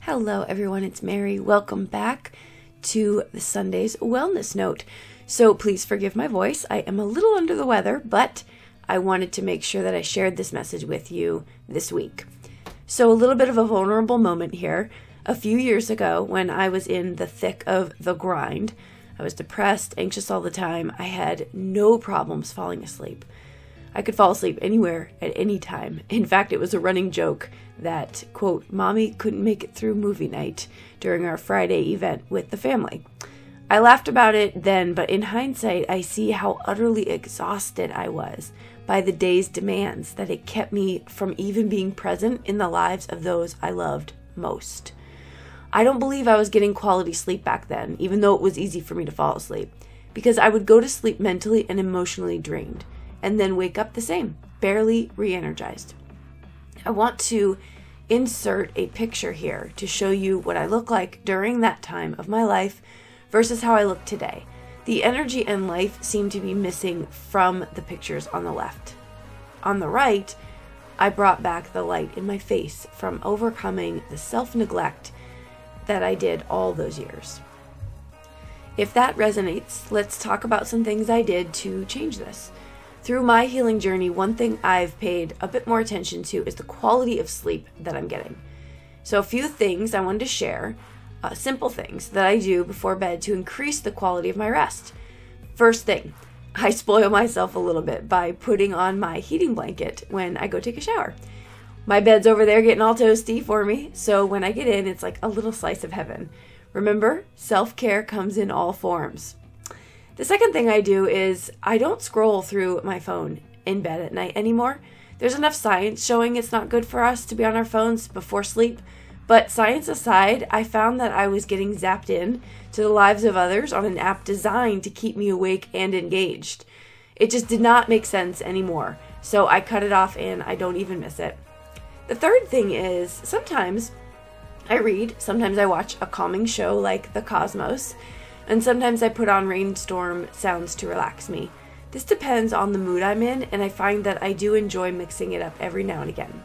Hello everyone, it's Mary. Welcome back to the Sunday's Wellness Note. So please forgive my voice. I am a little under the weather, but I wanted to make sure that I shared this message with you this week. So a little bit of a vulnerable moment here. A few years ago, when I was in the thick of the grind, I was depressed, anxious all the time. I had no problems falling asleep. I could fall asleep anywhere at any time. In fact, it was a running joke that, quote, Mommy couldn't make it through movie night during our Friday event with the family. I laughed about it then, but in hindsight, I see how utterly exhausted I was by the day's demands that it kept me from even being present in the lives of those I loved most. I don't believe I was getting quality sleep back then, even though it was easy for me to fall asleep, because I would go to sleep mentally and emotionally drained, and then wake up the same, barely re-energized. I want to insert a picture here to show you what I look like during that time of my life versus how I look today. The energy and life seem to be missing from the pictures on the left. On the right, I brought back the light in my face from overcoming the self-neglect that I did all those years. If that resonates, let's talk about some things I did to change this. Through my healing journey, one thing I've paid a bit more attention to is the quality of sleep that I'm getting. So a few things I wanted to share, simple things that I do before bed to increase the quality of my rest. First thing, I spoil myself a little bit by putting on my heating blanket when I go take a shower. My bed's over there getting all toasty for me, so when I get in, it's like a little slice of heaven. Remember, self-care comes in all forms. The second thing I do is I don't scroll through my phone in bed at night anymore. There's enough science showing it's not good for us to be on our phones before sleep, but science aside, I found that I was getting zapped in to the lives of others on an app designed to keep me awake and engaged. It just did not make sense anymore, so I cut it off and I don't even miss it. The third thing is sometimes I read, sometimes I watch a calming show like The Cosmos, and sometimes I put on rainstorm sounds to relax me. This depends on the mood I'm in, and I find that I do enjoy mixing it up every now and again.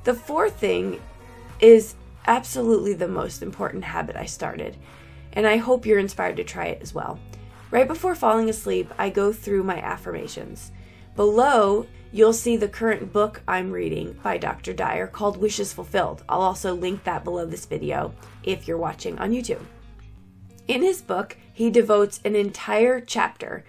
The fourth thing is absolutely the most important habit I started, and I hope you're inspired to try it as well. Right before falling asleep, I go through my affirmations. Below, you'll see the current book I'm reading by Dr. Dyer called Wishes Fulfilled. I'll also link that below this video if you're watching on YouTube. In his book, he devotes an entire chapter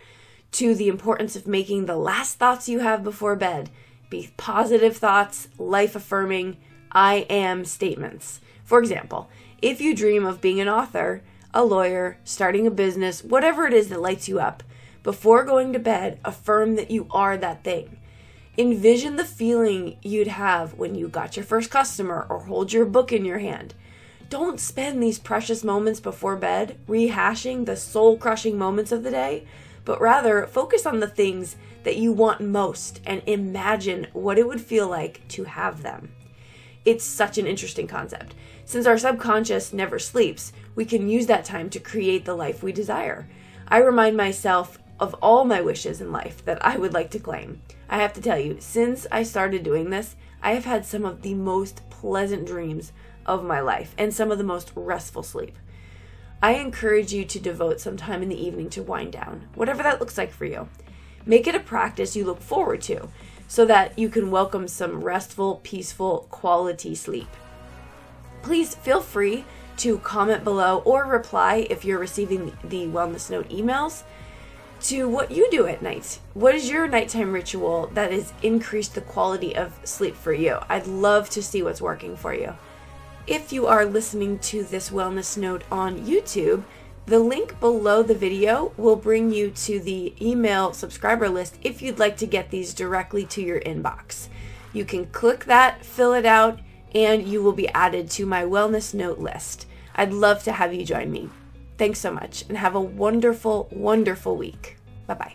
to the importance of making the last thoughts you have before bed be positive thoughts, life-affirming, I am statements. For example, if you dream of being an author, a lawyer, starting a business, whatever it is that lights you up, before going to bed, affirm that you are that thing. Envision the feeling you'd have when you got your first customer or hold your book in your hand. Don't spend these precious moments before bed rehashing the soul-crushing moments of the day, but rather focus on the things that you want most and imagine what it would feel like to have them. It's such an interesting concept. Since our subconscious never sleeps, we can use that time to create the life we desire. I remind myself of all my wishes in life that I would like to claim. I have to tell you, since I started doing this, I have had some of the most pleasant dreams of my life and some of the most restful sleep. I encourage you to devote some time in the evening to wind down, whatever that looks like for you. Make it a practice you look forward to so that you can welcome some restful, peaceful, quality sleep. Please feel free to comment below or reply if you're receiving the Wellness Note emails to what you do at night. What is your nighttime ritual that has increased the quality of sleep for you? I'd love to see what's working for you. If you are listening to this Wellness Note on YouTube, the link below the video will bring you to the email subscriber list if you'd like to get these directly to your inbox. You can click that, fill it out, and you will be added to my Wellness Note list. I'd love to have you join me. Thanks so much, and have a wonderful, wonderful week. Bye-bye.